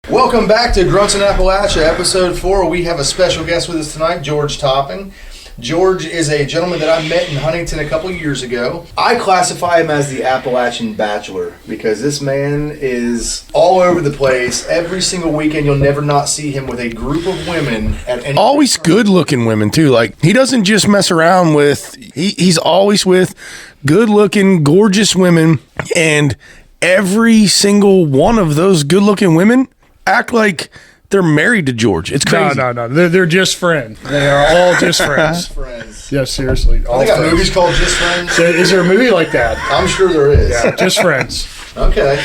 Welcome back to Grunts in Appalachia, episode 4. We have a special guest with us tonight, George Topping. George is a gentleman that I met in Huntington a couple years ago. I classify him as the Appalachian Bachelor because this man is all over the place. Every single weekend, you'll never not see him with a group of women at any always good-looking women too. Like, he doesn't just mess around with. He's always with good-looking, gorgeous women, and every single one of those good-looking women act like they're married to George. It's crazy. No. They're just friends. They are all just friends. friends. Yeah, seriously. They got movies called Just Friends. Is there a movie like that? I'm sure there is. Yeah, just friends. Okay.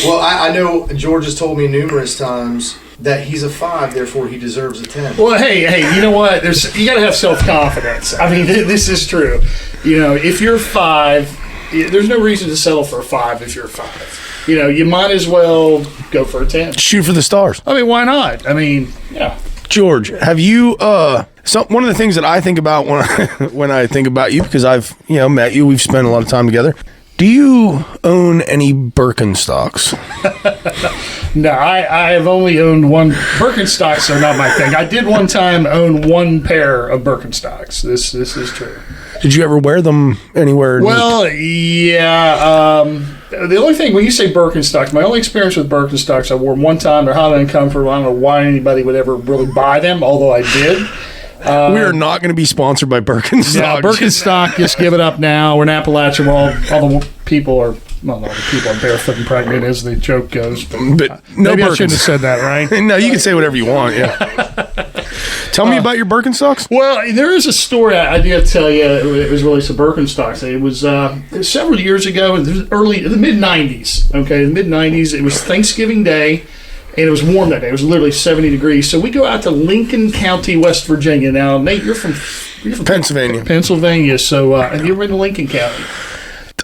Well, I know George has told me numerous times that he's a 5, therefore he deserves a 10. Well, hey, you know what? You got to have self-confidence. I mean, this is true. You know, if you're 5, there's no reason to settle for a 5 if you're 5. You know, you might as well go for a 10. Shoot for the stars. I mean, why not? I mean, yeah. George, have you one of the things that I think about when I think about you, because I've met you, we've spent a lot of time together. Do you own any Birkenstocks? No, I have only owned one. Birkenstocks are not my thing. I did one time own one pair of Birkenstocks. This is true. Did you ever wear them anywhere? Well, yeah. The only thing, when you say Birkenstocks, my only experience with Birkenstocks, I wore them one time. They're highly uncomfortable. I don't know why anybody would ever really buy them, although I did. We are not going to be sponsored by Birkenstock. Yeah, Birkenstock, just give it up now. We're in Appalachia where all the people are, well, all the people are barefoot and pregnant, as the joke goes. But no, maybe I shouldn't have said that, right? No, you can say whatever you want, yeah. Tell me about your Birkenstocks. Well, there is a story I did tell you. It was really some Birkenstocks. It was several years ago, in the mid-'90s. Okay, the mid-'90s. It was Thanksgiving Day, and it was warm that day. It was literally 70 degrees. So we go out to Lincoln County, West Virginia. Now, Nate, you're from Pennsylvania. Pennsylvania. So have you ever been to Lincoln County?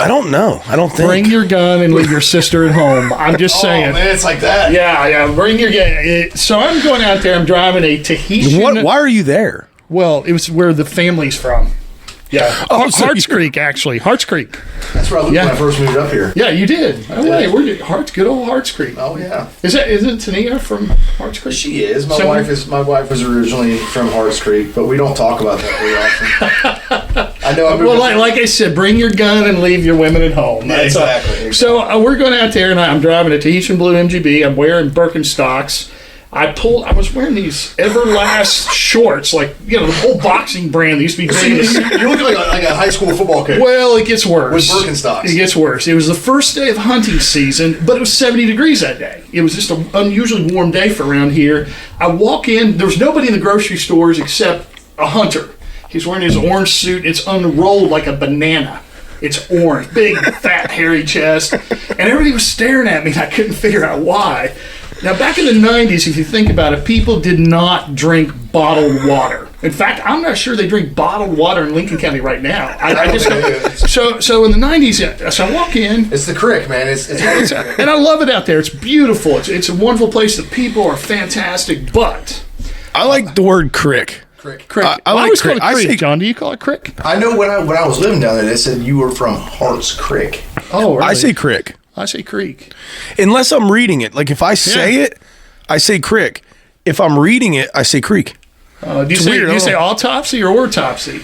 I don't know. I don't think. Bring your gun and leave your sister at home. I'm just saying. Oh, man, it's like that. Yeah. Bring your gun. So I'm going out there. I'm driving a Tahitian. Why are you there? Well, it was where the family's from. Yeah. Oh, so Harts Creek, actually. Harts Creek. That's where I lived when I first moved up here. Yeah, you did. Oh, wait, where did good old Harts Creek? Oh, yeah. Isn't Tania from Harts Creek? She is. My wife was originally from Harts Creek, but we don't talk about that very often. I know. Like I said, bring your gun and leave your women at home. Yeah, exactly. So we're going out there, and I'm driving a Tahitian Blue MGB. I'm wearing Birkenstocks. I was wearing these Everlast shorts, like, the whole boxing brand that used to be big. You look like a high school football coach. Well, it gets worse. With Birkenstocks. It gets worse. It was the first day of hunting season, but it was 70 degrees that day. It was just an unusually warm day for around here. I walk in, there was nobody in the grocery stores except a hunter. He's wearing his orange suit. It's unrolled like a banana. It's orange, big, fat, hairy chest. And everybody was staring at me, and I couldn't figure out why. Now, back in the 90s, if you think about it, people did not drink bottled water. In fact, I'm not sure they drink bottled water in Lincoln County right now. So in the 90s, so I walk in. It's the creek, man. And I love it out there. It's beautiful. It's a wonderful place. The people are fantastic, but I like the word crick. Crick. I like always call crick. it creek. John, do you call it crick? I know when I was living down there, they said you were from Harts Creek. Oh, really? I say crick. I say creek. Unless I'm reading it. Like, if I say it, I say crick. If I'm reading it, I say creek. Do you say autopsy or ortopsy?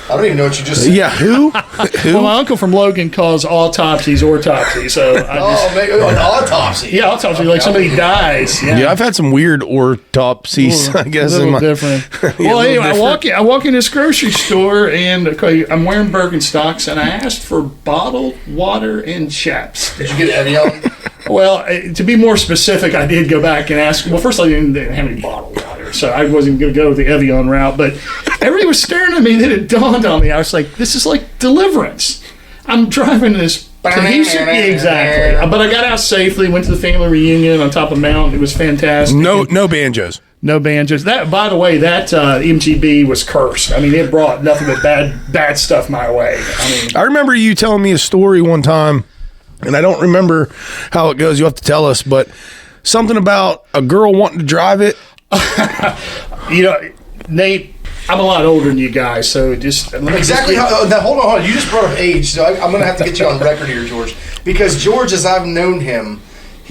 I don't even know what you just said. Yeah, who? Who? Well, my uncle from Logan calls autopsies ortopsy. So an autopsy. Yeah, autopsy, like somebody dies. Yeah, I've had some weird autopsies, I guess. A little different. Well, anyway, I walk in this grocery store, and I'm wearing Birkenstocks, and I asked for bottled water and chaps. Did you get Evian? Well, to be more specific, I did go back and ask. Well, first, I didn't have any bottled water, so I wasn't going to go with the Evian route. But everybody was staring at me, and then it dawned on me. I was like, this is like Deliverance. I'm driving this Tahitian. Exactly. But I got out safely, went to the family reunion on top of a mountain. It was fantastic. No banjos. No banjos. That, by the way, that MGB was cursed. I mean, it brought nothing but bad stuff my way. I remember you telling me a story one time, and I don't remember how it goes. You have to tell us, but something about a girl wanting to drive it. Nate, I'm a lot older than you guys, so just exactly. Now, hold on. You just brought up age, so I'm going to have to get you on record here, George, because George, as I've known him,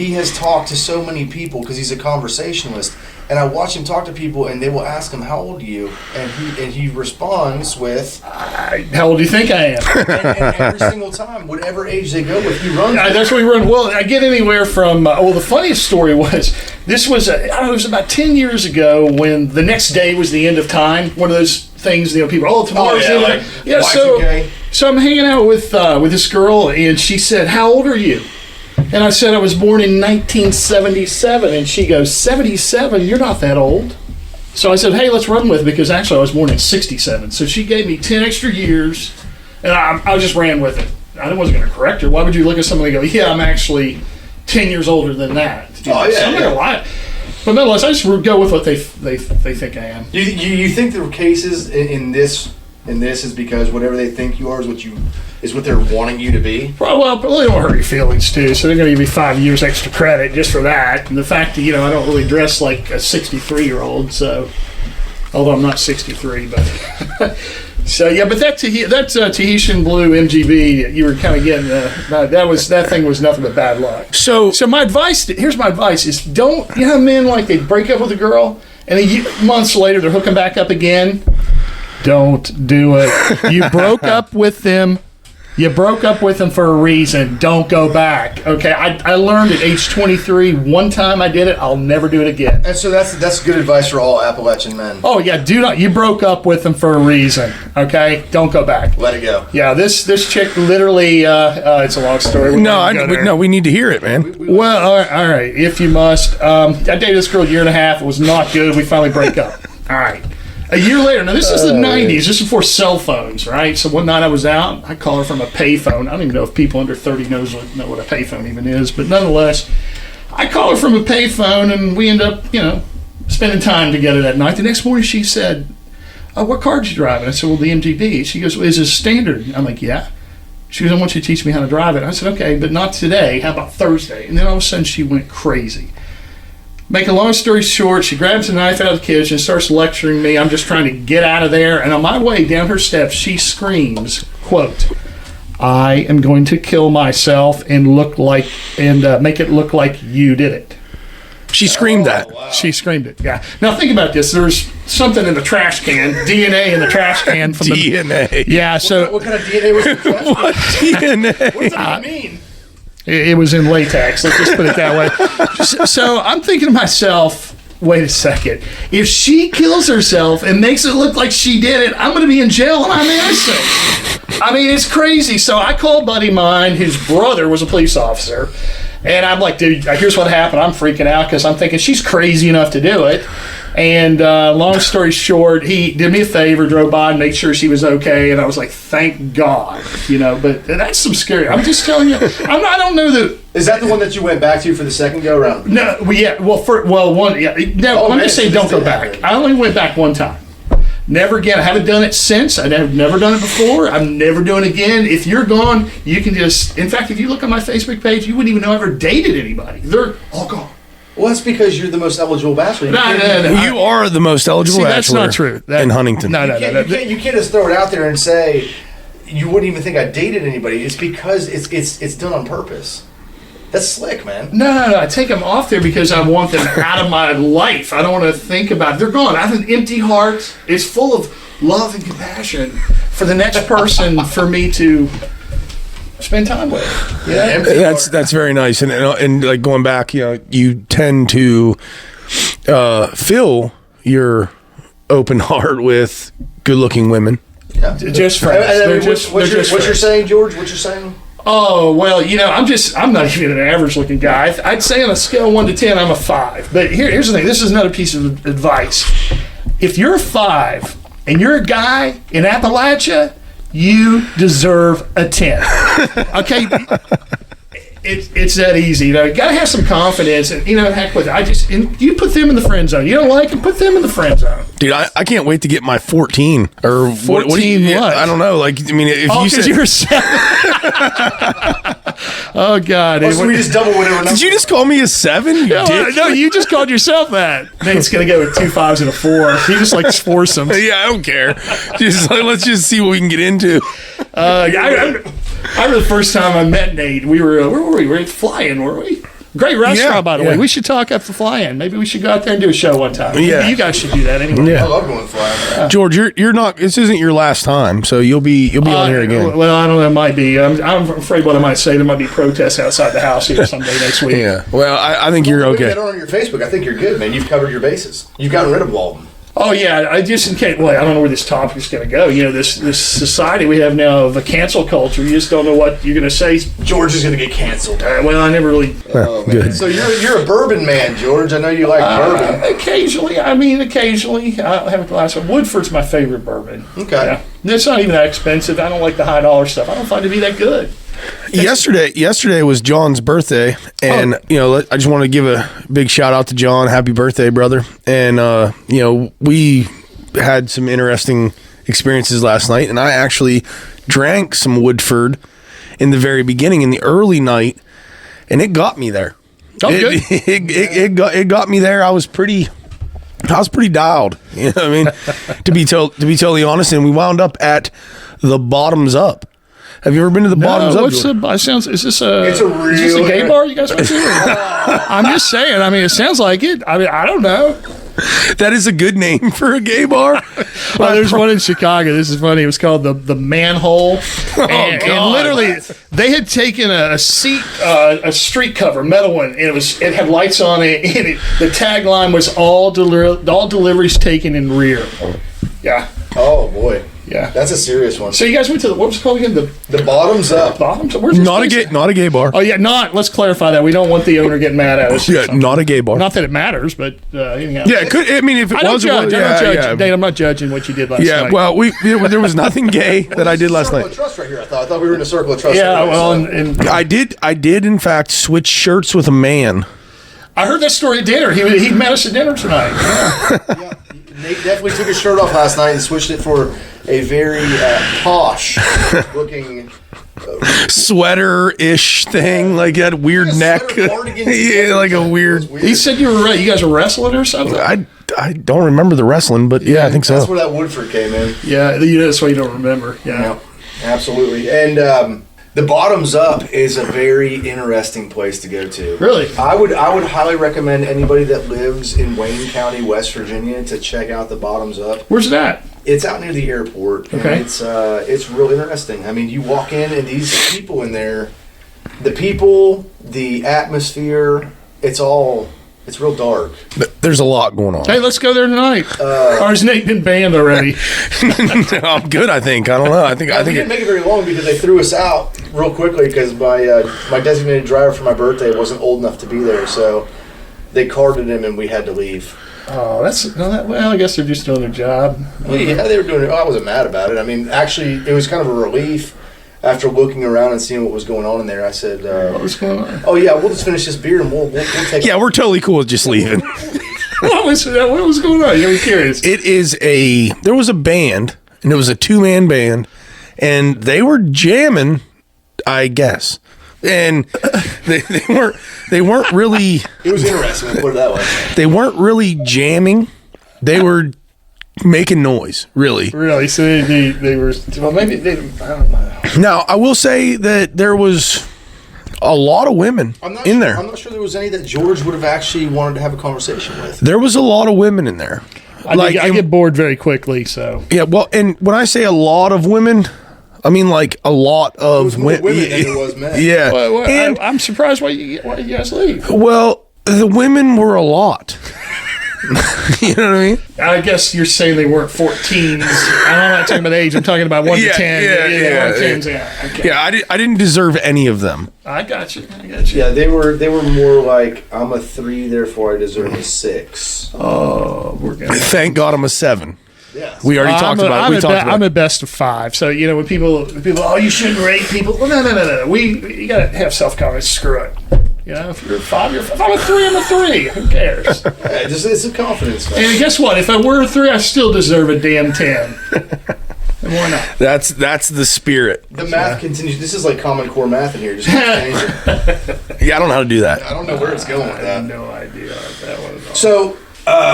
he has talked to so many people because he's a conversationalist. And I watch him talk to people, and they will ask him, "How old are you?" And he responds with, "How old do you think I am?" and every single time, whatever age they go with, he runs. That's what we run. Well, I get anywhere from. The funniest story was this was I don't know, it was about 10 years ago when the next day was the end of time. One of those things, people. Tomorrow's the end. Yeah. So I'm hanging out with this girl, and she said, "How old are you?" And I said, "I was born in 1977. And she goes, "77? You're not that old." So I said, "Hey, let's run with it," because actually I was born in 67. So she gave me 10 extra years, and I just ran with it. I wasn't going to correct her. Why would you look at somebody and go, "Yeah, I'm actually 10 years older than that"? So I'm not going to lie. But nonetheless, I just go with what they think I am. You think the cases in this is because whatever they think you are is what they're wanting you to be? Well, they don't hurt your feelings too, so they're going to give me 5 years extra credit just for that. And the fact that I don't really dress like a 63-year-old, so although I'm not 63, but so yeah. But that's Tahitian Blue MGB. You were kind of getting that thing was nothing but bad luck. So my advice. Here's my advice: is don't how men like they break up with a girl and months later they're hooking back up again. Don't do it. You broke up with them. You broke up with them for a reason. Don't go back. Okay, I learned at age 23. One time I did it. I'll never do it again. And so that's good advice for all Appalachian men. Oh yeah, do not. You broke up with them for a reason. Okay, don't go back. Let it go. Yeah, this chick literally. It's a long story. We need to hear it, man. Well, all right. If you must, I dated this girl a year and a half. It was not good. We finally break up. All right. A year later, now this is the 90s, just before cell phones, right? So one night I was out, I call her from a payphone. I don't even know if people under 30 know what a payphone even is, but nonetheless, I call her from a payphone, and we end up, spending time together that night. The next morning she said, "Oh, what car did you drive?" And I said, "Well, the MGB." She goes, "Well, is this standard?" I'm like, "Yeah." She goes, "I want you to teach me how to drive it." I said, "Okay, but not today. How about Thursday?" And then all of a sudden she went crazy. Make a long story short, she grabs a knife out of the kitchen and starts lecturing me. I'm just trying to get out of there. And on my way down her steps, she screams, quote, "I am going to kill myself and make it look like you did it." She screamed that. Wow. She screamed it, yeah. Now think about this. There's something in the trash can, DNA in the trash can. From DNA. Yeah, so... What kind of DNA was in the trash can? What DNA? What does that mean? It was in latex, let's just put it that way. So I'm thinking to myself, wait a second. If she kills herself and makes it look like she did it, I'm going to be in jail and I'm innocent. I mean, it's crazy. So I called a buddy of mine, his brother was a police officer. And I'm like, "Dude, here's what happened." I'm freaking out because I'm thinking she's crazy enough to do it. And long story short, he did me a favor, drove by and made sure she was okay. And I was like, thank God, But that's some scary. I'm just telling you, I don't know that. Is that the one that you went back to for the second go round? No, one. Yeah, no, I'm just saying, don't go back. I only went back one time. Never again. I haven't done it since. I've never done it before. I'm never doing it again. If you're gone, you can just. In fact, if you look on my Facebook page, you wouldn't even know I ever dated anybody. They're all gone. Well, that's because you're the most eligible bachelor. No. You are the most eligible bachelor. That's not true. In Huntington. No. You can't just throw it out there and say you wouldn't even think I dated anybody. It's because it's done on purpose. That's slick, man. No. I take them off there because I want them out of my life. I don't want to think about it. They're gone. I have an empty heart. It's full of love and compassion for the next person for me to spend time with. Yeah, that's very nice. And like going back, you tend to fill your open heart with good-looking women. Yeah. Just friends. What you're saying, George? What you're saying? Oh, well, I'm not even an average-looking guy. I'd say on a scale of 1 to 10, I'm a 5. But here's the thing. This is another piece of advice. If you're a 5 and you're a guy in Appalachia, you deserve a 10. Okay? It's that easy. You got to have some confidence. And, heck with it. You put them in the friend zone. You don't like them, put them in the friend zone. Dude, I can't wait to get my 14. Or 14 what? I don't know. If you said... you're 7. Oh, God. So we just double whatever number. Did you just call me a 7? No, you just called yourself that. Nate's going to go with 2 5s and a 4. He just likes foursomes. Yeah, I don't care. Let's just see what we can get into. I remember the first time I met Nate. We were where were we? We were flying, were we? Great restaurant, by the way. yeah. We should talk after fly-in. Maybe we should go out there and do a show one time. Yeah. You guys should do that anyway. Yeah. I love going flying. George, you're not. This isn't your last time, so you'll be on here again. Well, I don't know. It might be. I'm afraid what I might say. There might be protests outside the house here someday next week. Yeah. Well, I think you're okay. Get on your Facebook. I think you're good, man. You've covered your bases. You've gotten rid of all of them. Oh yeah, I just in case. Well, I don't know where this topic is going to go. You know, this society we have now of a cancel culture. You just don't know what you're going to say. George is going to get canceled. Well, I never really. Oh, man. Good. So you're a bourbon man, George. I know you like bourbon. Occasionally, I'll have a glass of Woodford's my favorite bourbon. Okay. Yeah. It's not even that expensive. I don't like the high dollar stuff. I don't find it to be that good. Yesterday was John's birthday, and I just want to give a big shout out to John. Happy birthday, brother! And we had some interesting experiences last night, and I actually drank some Woodford in the very beginning, in the early night, and it got me there. Oh, good. It got me there. I was pretty dialed. You know what I mean? to be totally honest, and we wound up at the Bottoms Up. Have you ever been to the Bottoms Up? What's the? Sounds. Is this a? It's a real. Is this a gay bar you guys went to? I'm just saying. I mean, it sounds like it. I mean, I don't know. That is a good name for a gay bar. Well, there's one in Chicago. This is funny. It was called the Manhole. And literally, they had taken a seat, a street cover, metal one, and it had lights on it. And the tagline was all deliveries taken in rear. Yeah. Oh boy. Yeah. That's a serious one. So you guys went to what was it called again? The Bottoms Up. Bottoms? Where's this place? Not a gay bar. Oh yeah, let's clarify that. We don't want the owner getting mad at us. Yeah, not a gay bar. Not that it matters, but anyhow. Yeah, it could. I mean, if it I don't was, judge. yeah, I don't judge. yeah. Dave, I'm not judging what you did last Yeah, night. well, there was nothing gay that I did last Circle night. of trust right here. I thought we were in a circle of trust. Yeah, right here, well, so. and I did in fact switch shirts with a man. I heard that story at dinner. He met us at dinner tonight. Yeah, Nate definitely took his shirt off last night and switched it for a very posh looking Sweater-ish thing, like that weird neck. Yeah, like a weird. He said you guys were wrestling or something. I don't remember the wrestling, but yeah, I think so. That's where that Woodford came in. Yeah, that's why you don't remember. Yeah, absolutely. And the Bottoms Up is a very interesting place to go to. Really? I would highly recommend anybody that lives in Wayne County, West Virginia, to check out the Bottoms Up. Where's it at? It's out near the airport. Okay. And it's real interesting. I mean, you walk in and these people in there, the people, the atmosphere, it's real dark. There's a lot going on. Hey, let's go there tonight. Or has Nate been banned already? No, I'm good. I think. I don't know. I think. We didn't make it very long because they threw us out real quickly because my designated driver for my birthday wasn't old enough to be there, so they carded him and we had to leave. Oh, well, I guess they're just doing their job. Well, yeah, they were doing it. I wasn't mad about it. I mean, actually, it was kind of a relief after looking around and seeing what was going on in there. I said, What was going on? "Oh yeah, we'll just finish this beer and we'll take." Yeah, we're totally cool with just leaving. What was going on? You're curious. There was a band, and it was a 2-man band, and they were jamming, I guess. And they weren't really. It was interesting. Let's put it that way. They weren't really jamming. They were making noise, really. Really? So they were. Well, maybe they. I don't know. Now, I will say that there was a lot of women in there. I'm not sure there was any that George would have actually wanted to have a conversation with. There was a lot of women in there. I get bored very quickly, so. Yeah, well, and when I say a lot of women, I mean like a lot of women than there was men. Yeah, Well, and I'm surprised why you guys leave. well, the women were a lot. You know what I mean? I guess you're saying they weren't 14s. I'm not talking about age. I'm talking about 1 to 10. Yeah. 10s, yeah. Okay. Yeah, I didn't deserve any of them. I got you. Yeah, they were more like, I'm a 3, therefore I deserve a 6. Oh, we're gonna. Thank God I'm a 7. Yeah. We already talked about it. I'm a best of 5. So when people, oh, you shouldn't rate people. Well, no. You gotta have self-confidence. Screw it. If you're a 5, you're a 5. If I'm a 3, I'm a 3. Who cares? Yeah, it's a confidence. And guess what? If I were a 3, I still deserve a damn 10. And why not? That's the spirit. The math continues. This is like Common Core math in here. Just change it. Yeah, I don't know how to do that. I don't know where it's going with I that. have no idea that one at all. So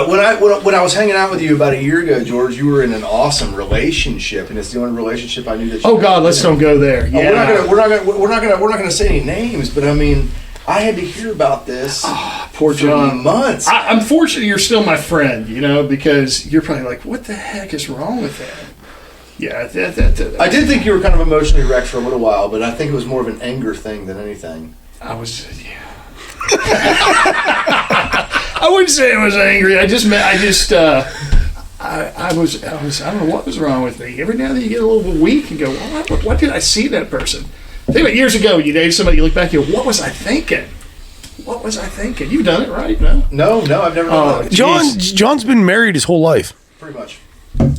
when I was hanging out with you about a year ago, George, you were in an awesome relationship, and it's the only relationship I knew that. Oh God, let's don't go there. Yeah, we're not gonna say any names, but I mean, I had to hear about this. Poor John. Months. I'm fortunate you're still my friend, because you're probably like, what the heck is wrong with that? Yeah. I did think you were kind of emotionally wrecked for a little while, but I think it was more of an anger thing than anything. I was, yeah. I wouldn't say I was angry. I don't know what was wrong with me. Every now and then you get a little bit weak and go, what did I see in that person? Think about years ago, you dated somebody, you look back, you go, what was I thinking? What was I thinking? You've done it, right? No, I've never done that. John's been married his whole life. Pretty much.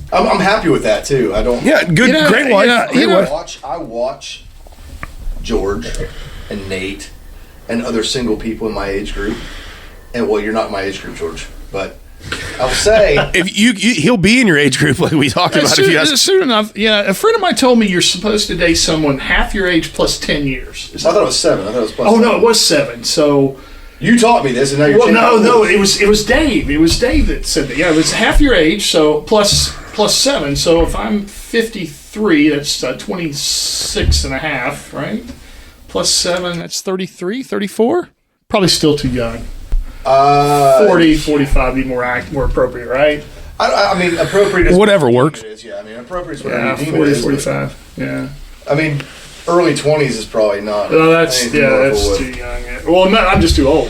I'm happy with that too. I don't. Yeah, good, great wife. I watch George and Nate and other single people in my age group, and well, you're not in my age group, George, but I will say if he'll be in your age group like we talked about. Soon enough. Yeah, a friend of mine told me you're supposed to date someone half your age plus 10 years. I thought it was 7. I thought it was plus. Oh 7. no, it was 7. So. You taught me this, and now you're. Well, no, it was Dave. It was Dave that said that. Yeah, it was half your age, so plus 7. So if I'm 53, that's 26 and a half, right? Plus 7, that's 33, 34? Probably still too young. 40, 45 would be more appropriate, right? I mean, appropriate is whatever works. It is, yeah, I mean, appropriate is whatever you deem 40, it is. 45, yeah. I mean, early 20s is probably not. No, that's too young. Yeah. Well, no, I'm just too old.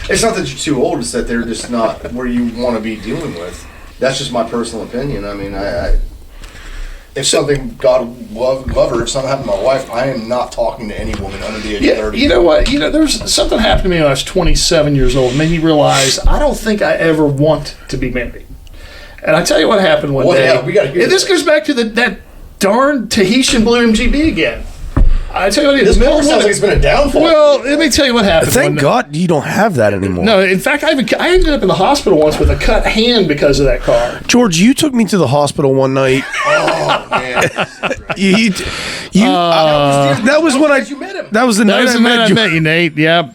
It's not that you're too old; it's that they're just not where you want to be dealing with. That's just my personal opinion. I mean, if something, God love her, if something happened to my wife, I am not talking to any woman under the age of 30. You know what? There's something happened to me when I was 27 years old. Made me realize I don't think I ever want to be married. And I tell you what happened one day. Yeah, we got to hear this. Goes back to that darn Tahitian Blue MGB again. I tell you what, this sounds like it's been a downfall. Well, let me tell you what happened. Thank God you don't have that anymore. No, in fact, I ended up in the hospital once with a cut hand because of that car. George, you took me to the hospital one night. Oh man, that was when you met him. That was the night I met you, Nate. Yeah.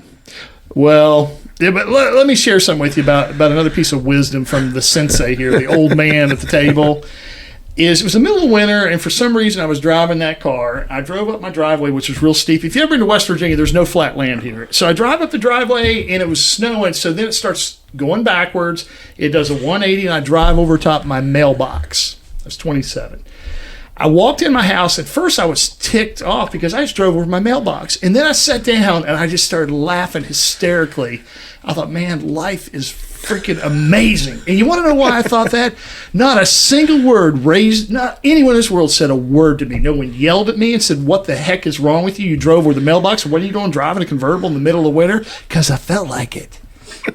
Well. Yeah, but let me share something with you about another piece of wisdom from the sensei here, the old man at the table. It was the middle of winter, and for some reason I was driving that car. I drove up my driveway, which was real steep. If you've ever been to West Virginia, there's no flat land here. So I drive up the driveway, and it was snowing, so then it starts going backwards. It does a 180, and I drive over top my mailbox. I was 27. I walked in my house. At first, I was ticked off because I just drove over my mailbox. And then I sat down, and I just started laughing hysterically. I thought, man, life is freaking amazing. And you want to know why I thought that? Not a single word raised, not anyone in this world said a word to me. No one yelled at me and said, what the heck is wrong with you? You drove over the mailbox. What are you doing driving a convertible in the middle of winter? Because I felt like it.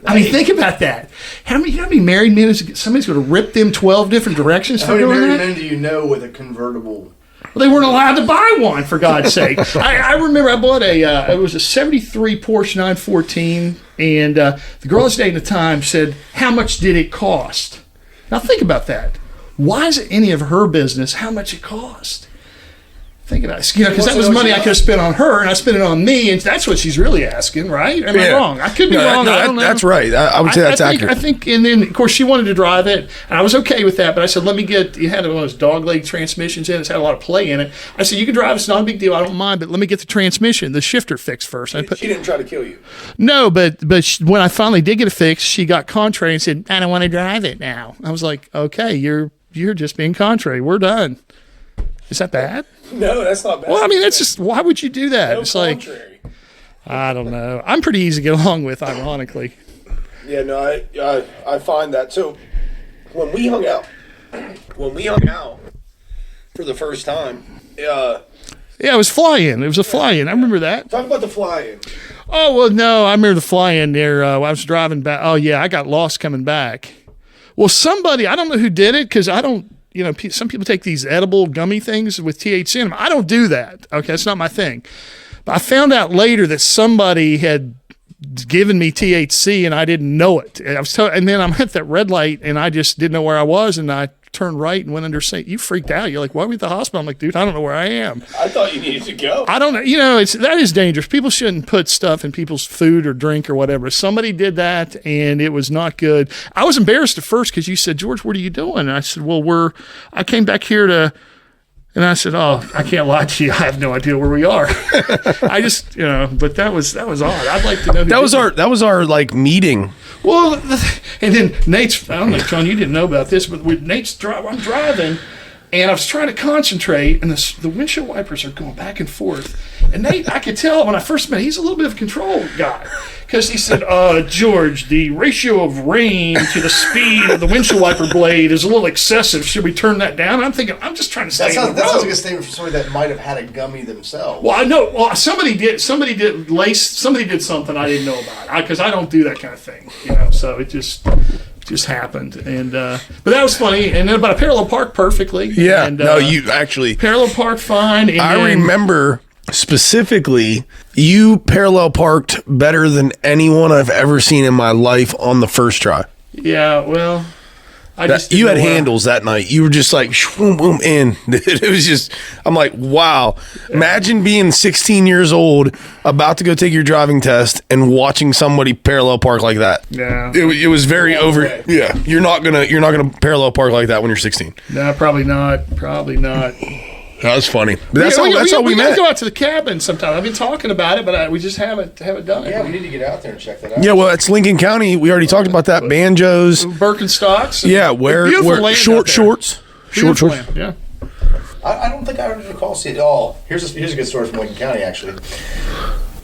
I mean, think about that. How many married men somebody's going to rip them 12 different directions? How many married men do you know with a convertible? Well, they weren't allowed to buy one, for God's sake. I remember I bought it was a 73 Porsche 914, and the girl I was dating at the time said, how much did it cost? Now think about that. Why is it any of her business how much it cost? Think about it. Because that was money I could have spent on her, and I spent it on me, and that's what she's really asking, right? Am I wrong? I could be wrong. I don't know. That's right. I would say that's accurate. I think, and then, of course, she wanted to drive it, and I was okay with that, but I said, it had one of those dog leg transmissions in it. It's had a lot of play in it. I said, you can drive it. It's not a big deal. I don't mind, but let me get the transmission, the shifter fixed first. She didn't try to kill you. No, but when I finally did get it fixed, she got contrary and said, I don't want to drive it now. I was like, okay, you're just being contrary. We're done. Is that bad? No, that's not bad. Well, I mean, that's just, why would you do that? No, it's contrary. Like, I don't know. I'm pretty easy to get along with, ironically. Yeah, no, I find that. So when we hung out for the first time, yeah, it was fly-in. It was a fly-in. I remember that. Talk about the fly-in. Oh, well, no, I remember the fly-in there. I was driving back. Oh, yeah, I got lost coming back. Well, somebody, I don't know who did it, because I don't, some people take these edible gummy things with THC in them. I don't do that. Okay, that's not my thing. But I found out later that somebody had given me THC and I didn't know it. And then I'm at that red light and I just didn't know where I was, and I turned right and went under St. You freaked out. You're like, why are we at the hospital? I'm like, dude, I don't know where I am. I thought you needed to go. I don't know. That is dangerous. People shouldn't put stuff in people's food or drink or whatever. Somebody did that and it was not good. I was embarrassed at first because you said, George, what are you doing? And I said, well, I came back here to, And I said, "Oh, I can't lie to you. I have no idea where we are." I just, but that was odd. I'd like to know. That was our like meeting. Well, and then Nate's. I don't know, John, you didn't know about this, but with Nate's I'm driving, and I was trying to concentrate, and the windshield wipers are going back and forth. And Nate, I could tell when I first met, he's a little bit of a control guy. Because he said, George, the ratio of rain to the speed of the windshield wiper blade is a little excessive. Should we turn that down? And I'm thinking, I'm just trying to stay on the road. That sounds like a statement from somebody that might have had a gummy themselves. Well, I know. Well, somebody did something I didn't know about. Because I don't do that kind of thing. So it just happened. And but that was funny. And then, but I parallel parked perfectly. Yeah. And, no, you actually parallel parked fine. And I remember specifically, you parallel parked better than anyone I've ever seen in my life on the first try. Yeah, well, you had handles that night. You were just like, boom, boom, in. It was just, I'm like, wow. Imagine being 16 years old, about to go take your driving test, and watching somebody parallel park like that. Yeah, it was very over. Yeah, you're not gonna parallel park like that when you're 16. No, probably not. That was funny. But that's how we met. We gotta go out to the cabin sometime. I've been talking about it, but we just haven't done it. Yeah, we need to get out there and check that out. Yeah, well, it's Lincoln County. We already talked about that. Banjos, Birkenstocks. Yeah, wear short shorts. Short shorts. Land, yeah. I don't think I ever recall seeing it all. Here's a good story from Lincoln County, actually.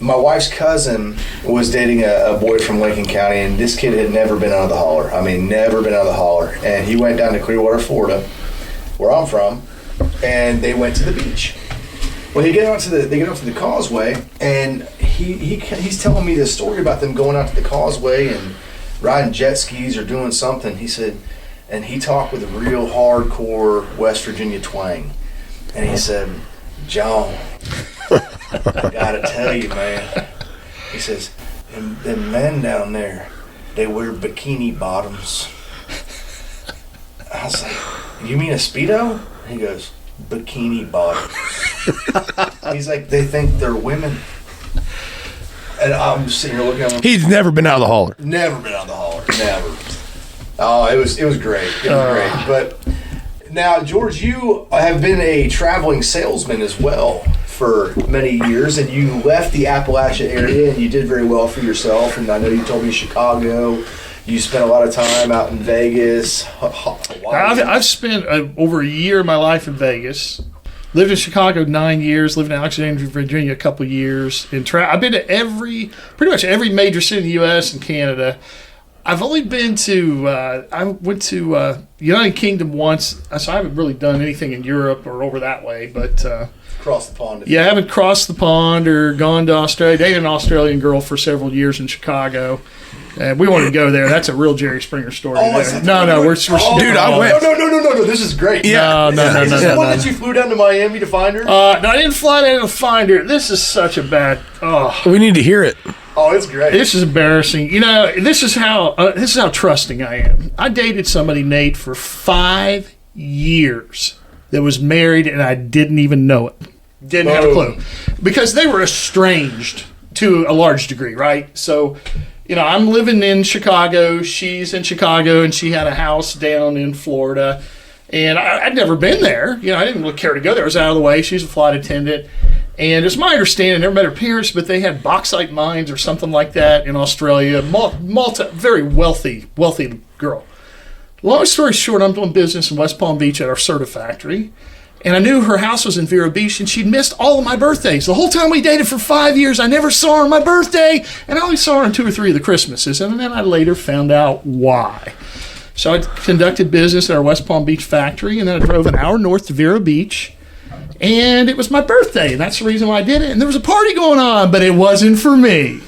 My wife's cousin was dating a boy from Lincoln County, and this kid had never been out of the holler. I mean, never been out of the holler. And he went down to Clearwater, Florida, where I'm from, and they went to the beach. Well, they get onto the causeway, and he's telling me this story about them going out to the causeway and riding jet skis or doing something. He said, and he talked with a real hardcore West Virginia twang, and he said, "John, I gotta tell you, man," he says, them men down there, they wear bikini bottoms." I was like, "You mean a Speedo?" He goes, "Bikini bottoms." He's like, "They think they're women." And I'm just sitting here looking at him. He's never been out of the holler. Never been out of the holler. Never. Oh, it was great. It was great. But now, George, you have been a traveling salesman as well for many years, and you left the Appalachia area, and you did very well for yourself. And I know you told me Chicago. You spent a lot of time out in Vegas. I've spent over a year of my life in Vegas. Lived in Chicago 9 years. Lived in Alexandria, Virginia a couple of years. I've been to pretty much every major city in the U.S. and Canada. I've only been to, I went to United Kingdom once, so I haven't really done anything in Europe or over that way, but... Cross the pond. Yeah, I haven't crossed the pond or gone to Australia. Dated an Australian girl for several years in Chicago. We wanted to go there. That's a real Jerry Springer story. Oh, no, we're dude, I went. No, this is great. Yeah. No. Is this the one that you flew down to Miami to find her? No, I didn't fly down to find her. This is such a bad... We need to hear it. Oh, it's great. This is embarrassing. This is how trusting I am. I dated somebody, Nate, for 5 years that was married, and I didn't even know it. Didn't have a clue. Because they were estranged to a large degree, right? So, I'm living in Chicago. She's in Chicago, and she had a house down in Florida. And I'd never been there. I didn't really care to go there. I was out of the way. She's a flight attendant. And it's my understanding, I never met her parents, but they had bauxite mines or something like that in Australia. Very wealthy girl. Long story short, I'm doing business in West Palm Beach at our Serta factory. And I knew her house was in Vero Beach, and she'd missed all of my birthdays. The whole time we dated for 5 years, I never saw her on my birthday, and I only saw her on 2 or 3 of the Christmases. And then I later found out why. So I conducted business at our West Palm Beach factory, and then I drove an hour north to Vero Beach. And it was my birthday, and that's the reason why I did it. And there was a party going on, but it wasn't for me.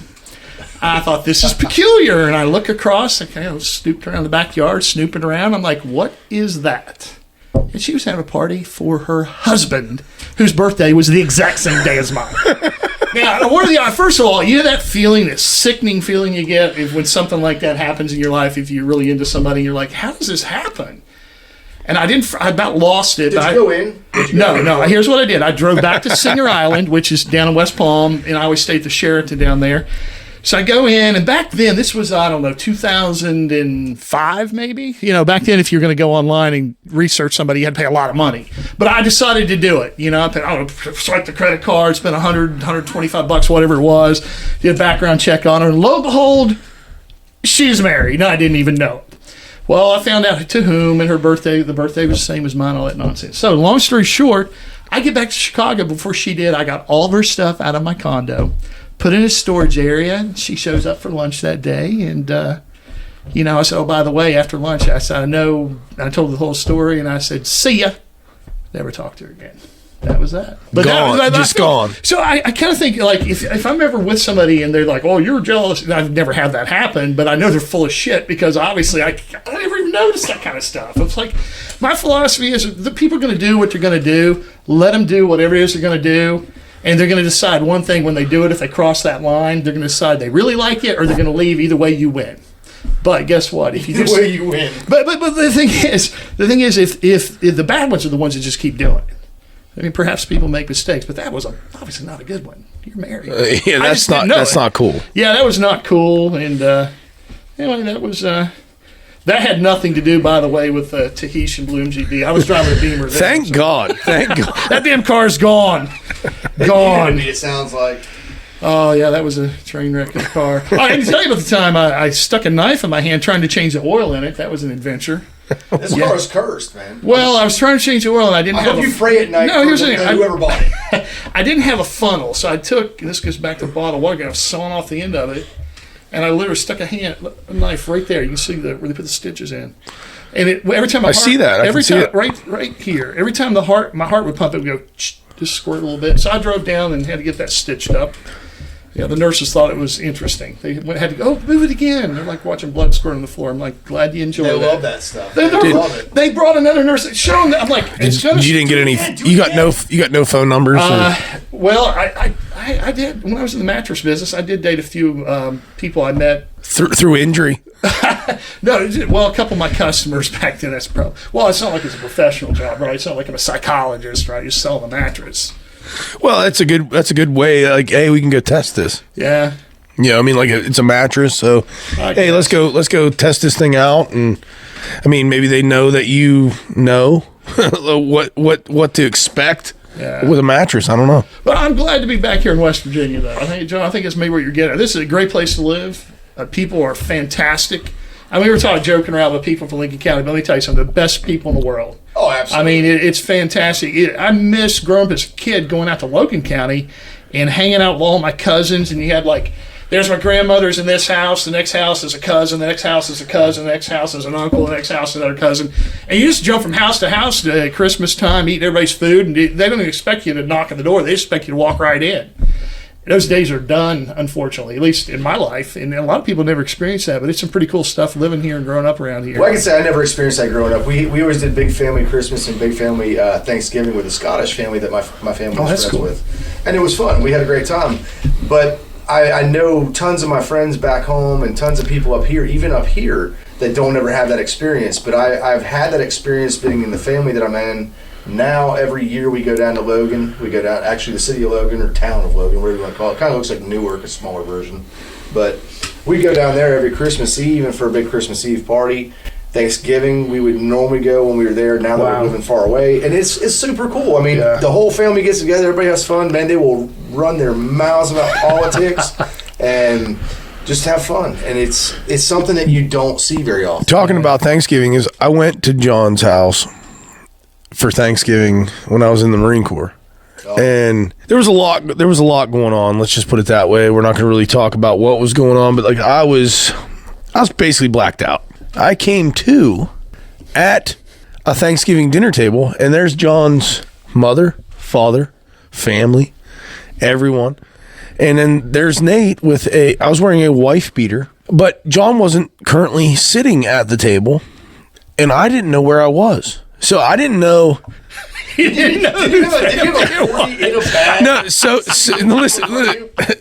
I thought, this is peculiar. And I look across, I kind of snooped around the backyard, snooping around. I'm like, what is that? And she was having a party for her husband, whose birthday was the exact same day as mine. Now, first of all, that feeling, that sickening feeling you get when something like that happens in your life, if you're really into somebody, you're like, how does this happen? And I about lost it. Did you go in? No. Here's what I did. I drove back to Singer Island, which is down in West Palm, and I always stay at the Sheraton down there. So I go in, and back then, this was, I don't know, 2005 maybe? Back then, if you're going to go online and research somebody, you had to pay a lot of money. But I decided to do it. I paid, swipe the credit card, spent $125, whatever it was, did a background check on her, and lo and behold, she's married. I didn't even know it. Well, I found out to whom, and the birthday was the same as mine, all that nonsense. So, long story short, I get back to Chicago before she did. I got all of her stuff out of my condo, put in a storage area. She shows up for lunch that day, and I said, "Oh, by the way, after lunch," I said, "I know." I told her the whole story, and I said, "See ya." Never talked to her again. That was that. But gone, gone. So I kind of think, like, if I'm ever with somebody and they're like, "Oh, you're jealous," and I've never had that happen, but I know they're full of shit because obviously I never even noticed that kind of stuff. It's like, my philosophy is the people are going to do what they're going to do. Let them do whatever it is they're going to do. And they're going to decide one thing when they do it. If they cross that line, they're going to decide they really like it, or they're going to leave. Either way, you win. But guess what? If you Either way, you win. But the thing is, if the bad ones are the ones that just keep doing it. I mean, perhaps people make mistakes, but that was obviously not a good one. You're married. Yeah, that's not cool. Yeah, that was not cool. And anyway, that was. That had nothing to do, by the way, with Tahitian Bloom GD. I was driving a Beamer then. Thank God. That damn car's gone. Gone. It sounds like. Oh, yeah, that was a train wreck of a car. I can tell you about the time I stuck a knife in my hand trying to change the oil in it. That was an adventure. This car is cursed, man. Well, I was trying to change the oil, and I didn't have hope you pray at night for whoever bought it. I didn't have a funnel, so I took, and this goes back to the bottle of water, I was sawing off the end of it, and I literally stuck a knife right there. You can see where they put the stitches in. And every time I see that. I can see it. Right here. Every time my heart would pump, it would go, just squirt a little bit. So I drove down and had to get that stitched up. Yeah, the nurses thought it was interesting. They had to go, move it again. They're like watching blood squirt on the floor. I'm like, glad you enjoy that. They love that stuff. They love it. They brought another nurse. Show them that. I'm like, you didn't get any. You got no phone numbers. Well, I did when I was in the mattress business. I did date a few people I met through injury. No, well, a couple of my customers back then. That's probably. Well, it's not like it's a professional job, right? It's not like I'm a psychologist, right? You sell the mattress. Well, that's a good way. Like, hey, we can go test this. Yeah. Yeah, I mean, like it's a mattress, so hey, let's go test this thing out, and I mean, maybe they know that you know what to expect with a mattress. I don't know. But I'm glad to be back here in West Virginia, though. I think, John, it's maybe what you're getting at. This is a great place to live. People are fantastic. I mean, we were joking around with people from Lincoln County, but let me tell you something, the best people in the world. Oh, absolutely. I mean, it's fantastic. I miss growing up as a kid going out to Logan County and hanging out with all my cousins, and you had like, there's my grandmother's in this house, the next house is a cousin, the next house is a cousin, the next house is an uncle, the next house is another cousin. And you just jump from house to house at Christmas time, eating everybody's food, and they don't expect you to knock on the door. They expect you to walk right in. Those days are done, unfortunately, at least in my life. And a lot of people never experience that, but it's some pretty cool stuff living here and growing up around here. Well, I can say I never experienced that growing up. We always did big family Christmas and big family Thanksgiving with a Scottish family that my family was friends with. And it was fun. We had a great time. But I know tons of my friends back home and tons of people up here, even up here, that don't ever have that experience. But I've had that experience being in the family that I'm in. Now, every year we go down to Logan. We go down, actually, the city of Logan or town of Logan, whatever you want to call it. It kind of looks like Newark, a smaller version. But we go down there every Christmas Eve and for a big Christmas Eve party. Thanksgiving, we would normally go when we were there. Now that we're living far away. And it's super cool. I mean, the whole family gets together. Everybody has fun. Man, they will run their mouths about politics and just have fun. And it's something that you don't see very often. Talking about Thanksgiving is I went to John's house for Thanksgiving when I was in the Marine Corps. And there was a lot going on. Let's just put it that way. We're not going to really talk about what was going on, but like I was basically blacked out. I came to at a Thanksgiving dinner table, and there's John's mother, father, family, everyone. And then there's Nate I was wearing a wife beater, but John wasn't currently sitting at the table, and I didn't know where I was. So I didn't know. You didn't know. Did you have a 40 in a bag? No, so listen.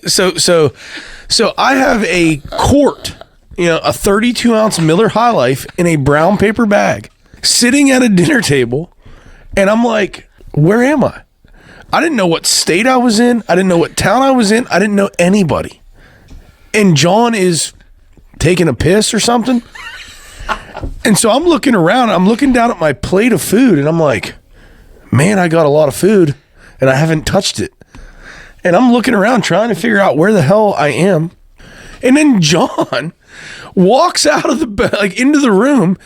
So I have a quart, a 32-ounce Miller High Life in a brown paper bag, sitting at a dinner table, and I'm like, where am I? I didn't know what state I was in. I didn't know what town I was in. I didn't know anybody. and John is taking a piss or something. And so I'm looking around, I'm looking down at my plate of food, and I'm like, man, I got a lot of food and I haven't touched it. And I'm looking around trying to figure out where the hell I am. And then John walks out of the into the room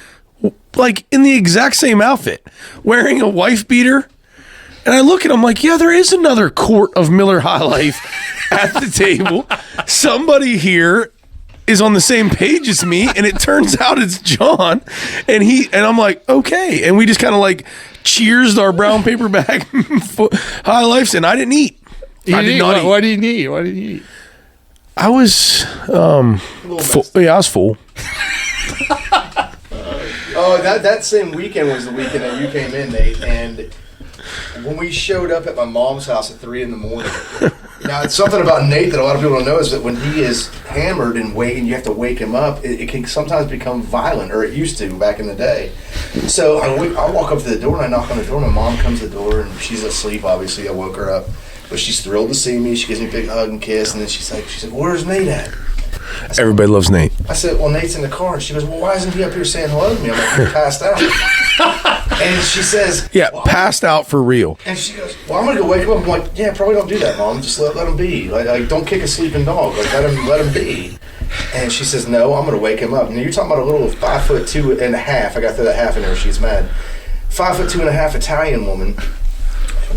like in the exact same outfit, wearing a wife beater. And I look at him like, yeah, there is another quart of Miller High Life at the table. Somebody here is on the same page as me, and it turns out it's John. And I'm like, okay. And we just kind of like cheersed our brown paper bag High Lifes, and I didn't eat. I did not eat. Why didn't you eat? Why didn't you eat? I was full. Yeah, I was full. Oh, that same weekend was the weekend that you came in, Nate, and when we showed up at my mom's house at 3 a.m. Now, it's something about Nate that a lot of people don't know is that when he is hammered and you have to wake him up, it can sometimes become violent, or it used to back in the day. So I walk up to the door and I knock on the door. My mom comes to the door and she's asleep, obviously. I woke her up. But she's thrilled to see me. She gives me a big hug and kiss. And then she said, where's Nate at? Said, everybody loves Nate. I said, well, Nate's in the car. And she goes, well, why isn't he up here saying hello to me? I'm like, he passed out. And she says, yeah, well, passed out for real. And she goes, well, I'm going to go wake him up. I'm like, yeah, probably don't do that, Mom. Just let him be. Like, don't kick a sleeping dog. Like, let him be. And she says, no, I'm going to wake him up. Now, you're talking about a little 5'2.5". I got to throw that half in there. She's mad. 5'2.5" Italian woman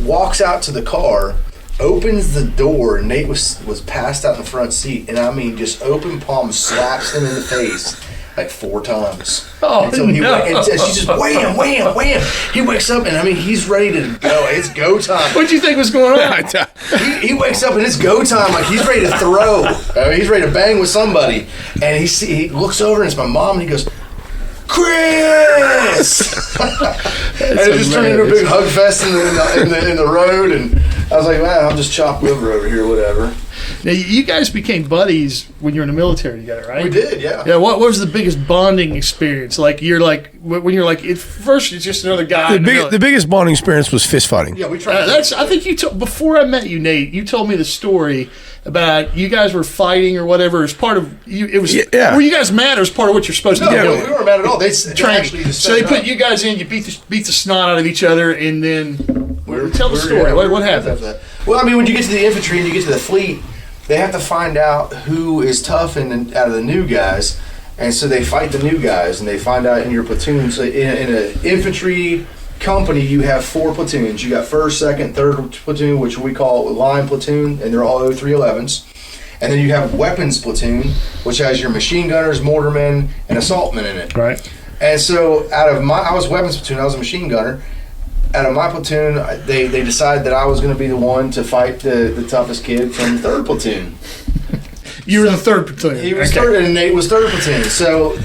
walks out to the car, opens the door. Nate was passed out in the front seat, and I mean, just open palm slaps him in the face like 4 times. Oh, and she's just wham, wham, wham. He wakes up, and I mean, he's ready to go. It's go time. What'd you think was going on? He wakes up, and it's go time. Like, he's ready to throw. I mean, he's ready to bang with somebody. And he looks over, and it's my mom, and he goes, Chris! And it just turned into a big hug fest in the road, and I was like, man, I'll just chop liver over here, whatever. Now, you guys became buddies when you were in the military together, right? We did, yeah. Yeah. What was the biggest bonding experience? Like, when you're like, at first it's just another guy. The biggest bonding experience was fist fighting. Yeah, we tried. I think before I met you, Nate, you told me the story about you guys were fighting or whatever as part of you. It was were you guys mad or as part of what you're supposed to do? No, we weren't mad at all. They training. So they put you guys in. You beat the snot out of each other, and then tell the story. What happened? Well, I mean, when you get to the infantry and you get to the fleet, they have to find out who is tough out of the new guys, and so they fight the new guys, and they find out in your platoon. So in an infantry company, you have 4 platoons. You got 1st, 2nd, 3rd platoon, which we call line platoon, and they're all 0311s. And then you have weapons platoon, which has your machine gunners, mortarmen, and assaultmen in it. Right. And so I was weapons platoon. I was a machine gunner. Out of my platoon, they decided that I was going to be the one to fight the toughest kid from the 3rd platoon. You were the 3rd platoon. He was 3rd, and Nate was 3rd platoon. So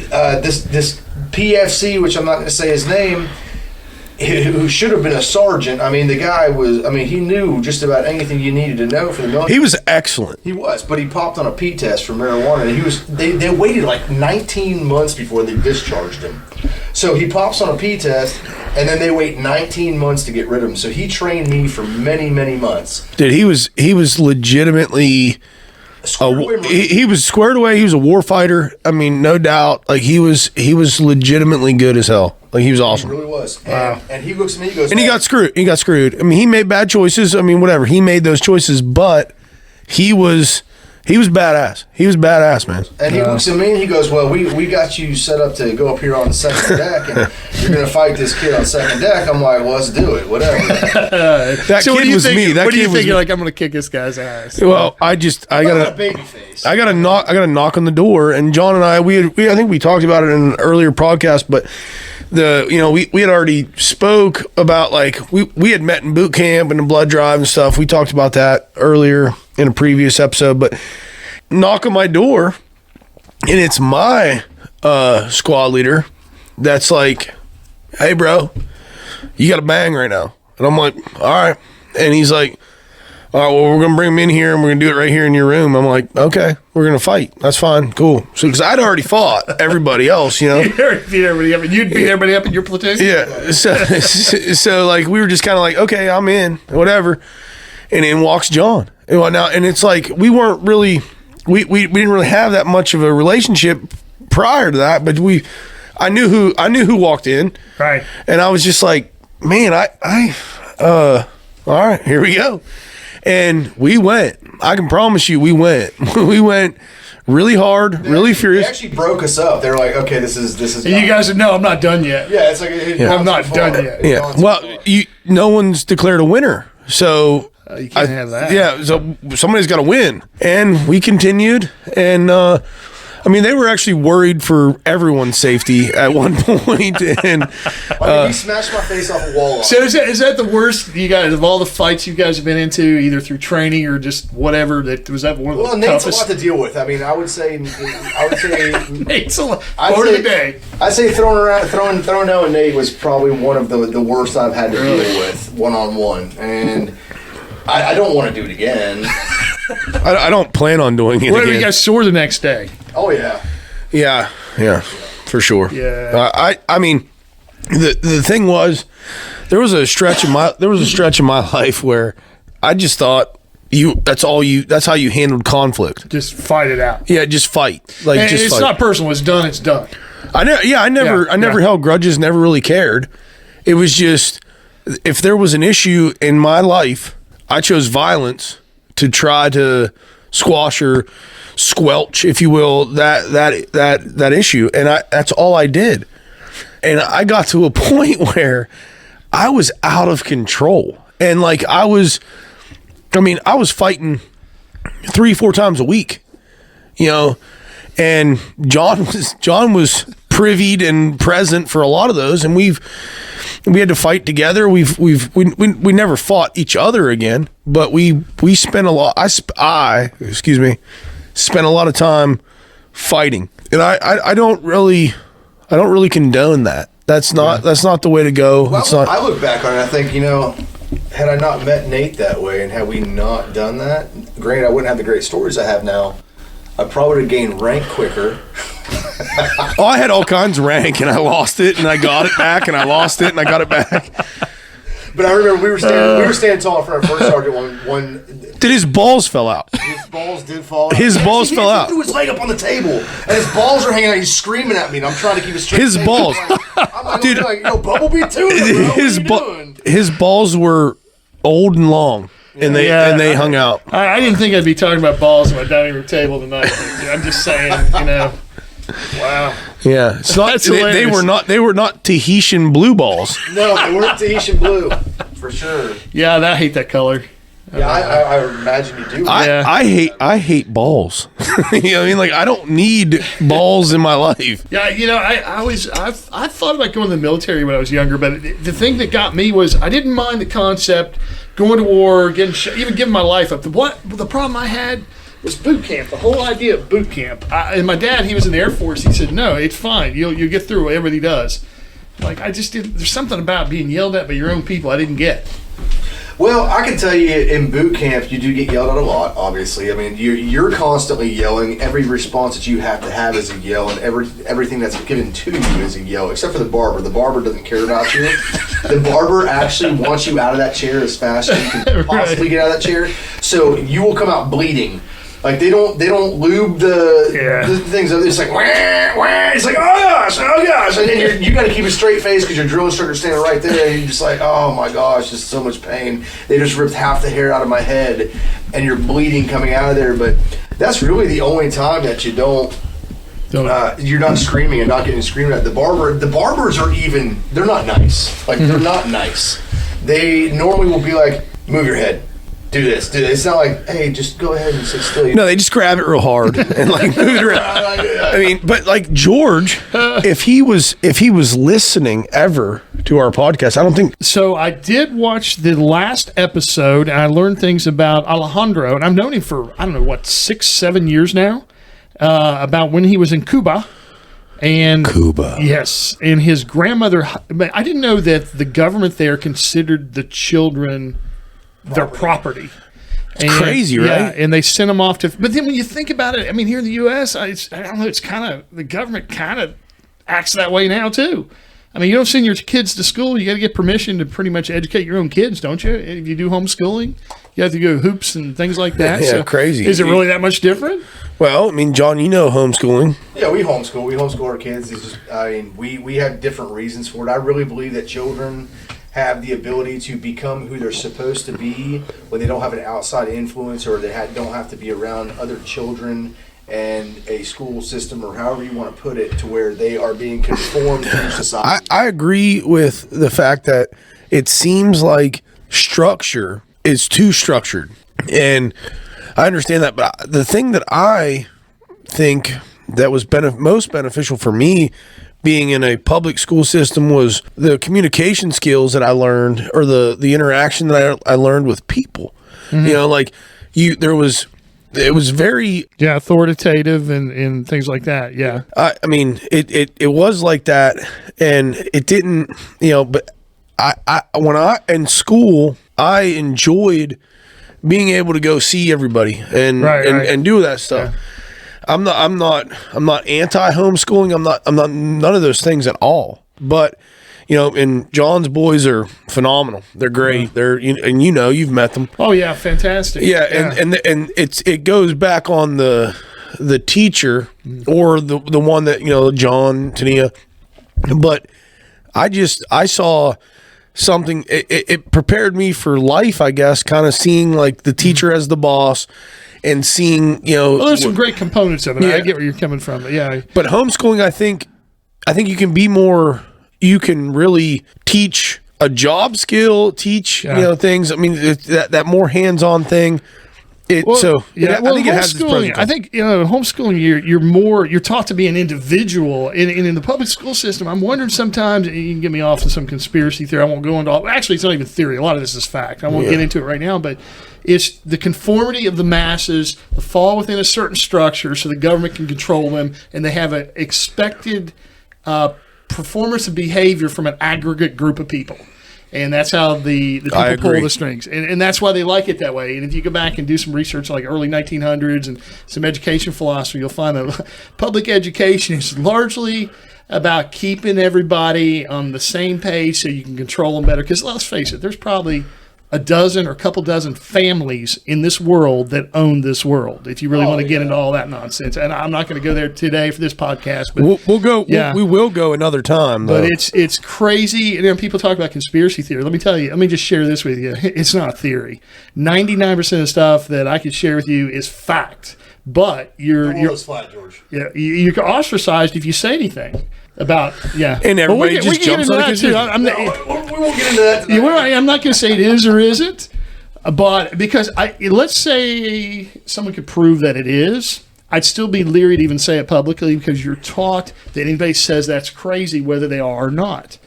this PFC, which I'm not going to say his name, who should have been a sergeant. I mean, the guy he knew just about anything you needed to know for the military. He was excellent. He was, but he popped on a P test for marijuana, and they waited like 19 months before they discharged him. So he pops on a P test, and then they wait 19 months to get rid of him. So he trained me for many, many months. Dude, he was legitimately he was squared away. He was a war fighter. I mean, no doubt. Like, he was legitimately good as hell. Like, he was awesome. He really was. And he looks at me, he goes, and he got screwed. I mean, he made bad choices. I mean, whatever. He made those choices, but he was badass. He was badass, man. And he looks at me and he goes, well, we got you set up to go up here on the 2nd deck, and you're going to fight this kid on 2nd deck. I'm like, well, let's do it, whatever. That so kid was me. What do you think? You're like, I'm going to kick this guy's ass. Well, I got a baby face. I got a knock on the door, and John and I think we talked about it in an earlier podcast, but we had already spoke about, like, we had met in boot camp and the blood drive and stuff. We talked about that earlier in a previous episode, but knock on my door, and it's my squad leader that's like, hey bro, you got a bang right now. And I'm like, all right. And he's like, all right, well, we're gonna bring him in here and we're gonna do it right here in your room. I'm like, okay, we're gonna fight. That's fine, cool. So, because I'd already fought everybody else, You already beat everybody up, and you'd beat everybody up in your platoon. Yeah. So like, we were just kind of like, okay, I'm in, whatever. And in walks John. And it's like, we weren't really we didn't really have that much of a relationship prior to that, but I knew who walked in, Right. and I was just like, man, all right, here we go, and we went. I can promise you, we went. We went really hard, really furious. They actually broke us up. They were like, okay, this is. And you guys said, no, I'm not done yet. Yeah, it's like I'm not done yet. Yeah. Well, no one's declared a winner, so You can't have that. yeah. So somebody's got to win, and we continued, and I mean, they were actually worried for everyone's safety at one point, and he smashed my face off a wall. So is that the worst you guys of all the fights you guys have been into, either through training or just whatever? Was that one of the Nate's toughest? a lot to deal with. I mean, I would say Nate's a lot. I'd Word say- of the day. I say throwing out Nate was probably one of the worst I've had to deal with one-on-one, and I don't want to do it again. I don't plan on doing it What if again. you guys sore the next day? Oh yeah. Yeah, for sure. Yeah. I mean, the thing was, there was a stretch in my life where I just thought that's how you handled conflict. Just fight it out. Yeah, just fight. Like And just it's fight. not personal. It's done. It's done. I never held grudges, never really cared. It was just, if there was an issue in my life, I chose violence to try to squash or squelch, if you will, that issue, and that's all I did. And I got to a point where I was out of control, and like I was fighting 3-4 times a week, you know. And John was privied and present for a lot of those, and we had to fight together. We never fought each other again, but we spent a lot. I spent a lot of time fighting, and I don't really condone that. That's not the way to go. Well, I look back on it, I think, had I not met Nate that way and had we not done that, granted, I wouldn't have the great stories I have now. I probably would have gained rank quicker. Oh, I had all kinds of rank, and I lost it, and I got it back, and I lost it, and I got it back. But I remember we were standing tall in front of first sergeant one. Did his balls fell out? His balls did fall out. His balls fell out. He threw his leg up on the table, and his balls are hanging out. He's screaming at me, and I'm trying to keep a straight His face. balls. I'm like, Dude. Bumblebee tuna, bro. His balls were old and long, and they hung out. I didn't think I'd be talking about balls at my dining room table tonight. I'm just saying, Wow. Yeah, it's not. That's They were not Tahitian blue balls. No, they weren't Tahitian blue, for sure. Yeah, I hate that color. Yeah, I imagine you do. I hate balls. You know what I mean? Like, I don't need balls in my life. Yeah, I thought about going to the military when I was younger, but the thing that got me was I didn't mind the concept, going to war, even giving my life up. The problem I had was boot camp. The whole idea of boot camp. And my dad, he was in the Air Force. He said, "No, it's fine. You'll get through whatever he does." Like, I just didn't. There's something about being yelled at by your own people I didn't get. Well, I can tell you in boot camp, you do get yelled at a lot, obviously. I mean, you're constantly yelling. Every response that you have to have is a yell, and everything that's given to you is a yell, except for the barber. The barber doesn't care about you. The barber actually wants you out of that chair as fast as you can possibly get out of that chair. So you will come out bleeding. Like, they don't lube the things. It's like, wah, wah. It's like, oh gosh. And then you got to keep a straight face because your drill instructor's standing right there, and you're just like, oh my gosh, just so much pain. They just ripped half the hair out of my head, and you're bleeding coming out of there. But that's really the only time that you you're not screaming and not getting screamed at. The barbers are they're not nice. Like, they're not nice. They normally will be like, move your head. Do this. It's not like, hey, just go ahead and sit still. No, they just grab it real hard and like move it around. I mean, but like George, if he was listening ever to our podcast, I don't think. So I did watch the last episode, and I learned things about Alejandro, and I've known him for 6-7 years now. About when he was in Cuba. And Cuba. Yes, and his grandmother. I didn't know that the government there considered the children their property. It's crazy, right? Yeah, and they sent them off to. But then when you think about it, I mean, here in the U.S., I don't know. It's kind of the government kind of acts that way now too. I mean, you don't send your kids to school. You got to get permission to pretty much educate your own kids, don't you? If you do homeschooling, You have to go hoops and things like that. Yeah, so crazy. Is it really that much different? Well, I mean, John, you know homeschooling. Yeah, we homeschool. We homeschool our kids. It's just, I mean, we have different reasons for it. I really believe that children have the ability to become who they're supposed to be when they don't have an outside influence, or they don't have to be around other children and a school system, or however you want to put it, to where they are being conformed to society. I agree with the fact that it seems like structure is too structured. And I understand that, but the thing that I think that was most beneficial for me being in a public school system was the communication skills that I learned, or the interaction that I learned with people. Mm-hmm. You know, like it was very authoritative and things like that. Yeah, I mean, it was like that, and it didn't, but when I in school, I enjoyed being able to go see everybody and do that stuff. Yeah. I'm not anti homeschooling. I'm not none of those things at all. But and John's boys are phenomenal. They're great. Yeah. You've met them. Oh yeah, fantastic. Yeah, yeah. And it goes back on the teacher or the one that John, Tania. But I saw something. It prepared me for life, I guess. Kind of seeing like the teacher as the boss. And seeing, there's some great components of it. Yeah. I get where you're coming from, but yeah. But homeschooling, I think you can be more. You can really teach a job skill, teach things. I mean, that more hands-on thing. I think it has its pros and cons. I think homeschooling. You're taught to be an individual, and in the public school system, I'm wondering sometimes. You can get me off on some conspiracy theory. I won't go into all. Actually, it's not even theory. A lot of this is fact. I won't get into it right now, but. It's the conformity of the masses, the fall within a certain structure so the government can control them, and they have an expected performance of behavior from an aggregate group of people. And that's how the people pull the strings. And that's why they like it that way. And if you go back and do some research like early 1900s and some education philosophy, you'll find that public education is largely about keeping everybody on the same page so you can control them better. Because let's face it, there's probably a dozen or a couple dozen families in this world that own this world. If you really want to get into all that nonsense, and I'm not going to go there today for this podcast, but we'll go. Yeah. We will go another time. Though. But it's crazy. And people talk about conspiracy theory. Let me tell you. Let me just share this with you. It's not a theory. 99% of the stuff that I could share with you is fact. But you're flat, George. Yeah, you're ostracized if you say anything. About and everybody just jumps on it too. We won't get into that tonight. I'm not going to say it is or isn't, but because let's say someone could prove that it is, I'd still be leery to even say it publicly because you're taught that anybody says that's crazy, whether they are or not.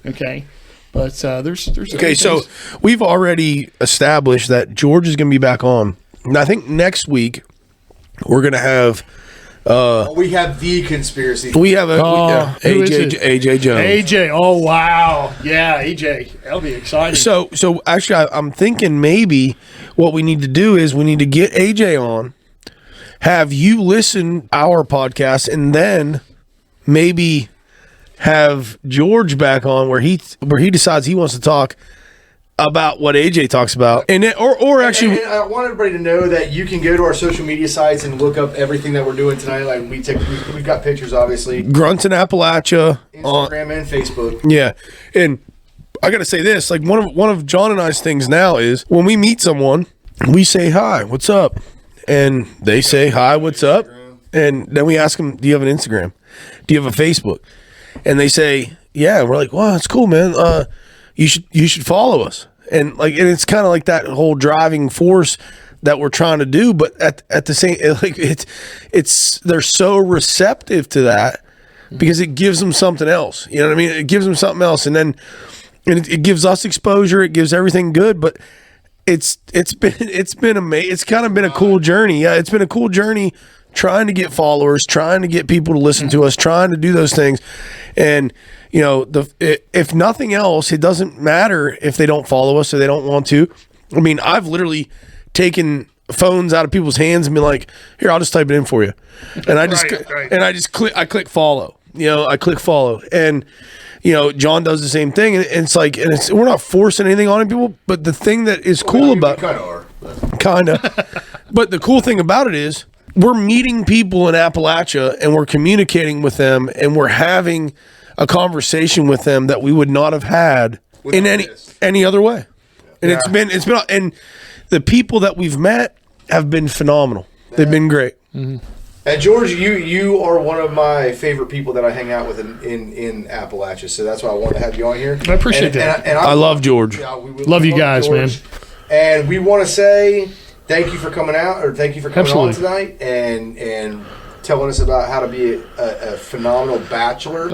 Okay, but there's okay. So we've already established that George is going to be back on, and I think next week we're going to have. We have the conspiracy. We have AJ Jones. AJ, oh wow, yeah, AJ, that'll be exciting. So actually, I'm thinking maybe what we need to do is we need to get AJ on, have you listen our podcast, and then maybe have George back on where he decides he wants to talk about what AJ talks about, and actually, I want everybody to know that you can go to our social media sites and look up everything that we're doing tonight. Like we've got pictures, obviously. Grunts in Appalachia, Instagram and Facebook. Yeah, and I got to say this: like one of John and I's things now is when we meet someone, we say hi, what's up, and they say hi, what's up, and then we ask them, do you have an Instagram? Do you have a Facebook? And they say, yeah. And we're like, wow, that's cool, man. You should follow us, and it's kind of like that whole driving force that we're trying to do. But at the same, it's they're so receptive to that because it gives them something else. You know what I mean? It gives them something else, and it gives us exposure. It gives everything good, but it's been amazing. It's kind of been a cool journey. Yeah, it's been a cool journey trying to get followers, trying to get people to listen to us, trying to do those things, and. If nothing else, it doesn't matter if they don't follow us or they don't want to. I mean, I've literally taken phones out of people's hands and been like, "Here, I'll just type it in for you," and I just click follow. I click follow, and John does the same thing, and we're not forcing anything on people. But the thing that is cool about kind of are. kind of. But the cool thing about it is we're meeting people in Appalachia and we're communicating with them and we're having a conversation with them that we would not have had in any other way. And it's been and the people that we've met have been phenomenal. They've been great. Mm-hmm. And George, you are one of my favorite people that I hang out with in Appalachia, so that's why I wanted to have you on here. I appreciate that. And I love George. Yeah, we love you guys, George. Man. And we want to say thank you for coming out, or thank you for coming on tonight, and telling us about how to be a phenomenal bachelor.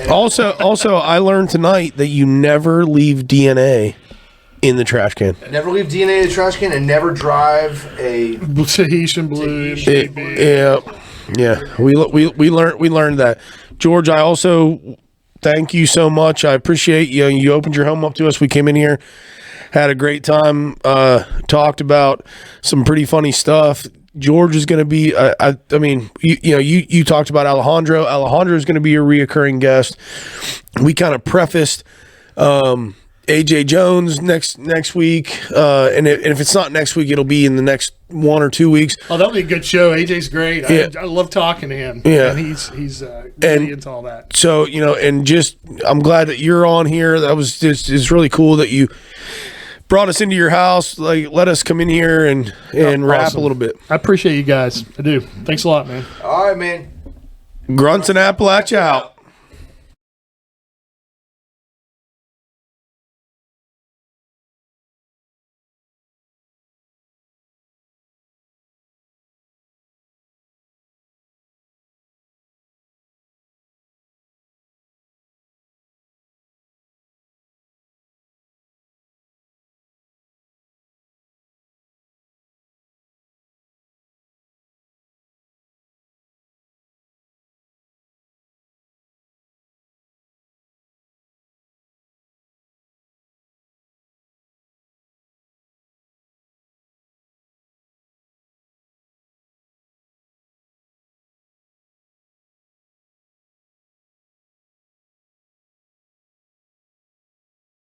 Also, I learned tonight that you never leave DNA in the trash can. Never leave DNA in the trash can, and never drive a Tahitian blue. Yeah. We learned that. George, I also thank you so much. I appreciate you. You opened your home up to us. We came in here, had a great time, talked about some pretty funny stuff. George is going to be, I mean, you talked about Alejandro. Alejandro is going to be a reoccurring guest. We kind of prefaced AJ Jones next week, and if it's not next week, it'll be in the next 1 or 2 weeks. Oh, that'll be a good show. AJ's great. Yeah. I love talking to him. Yeah, and he's really into all that. So and just I'm glad that you're on here. That was it's really cool that you brought us into your house. Like, let us come in here and rap a little bit. I appreciate you guys. I do. Thanks a lot, man. All right, man. Grunts and Appalachia out.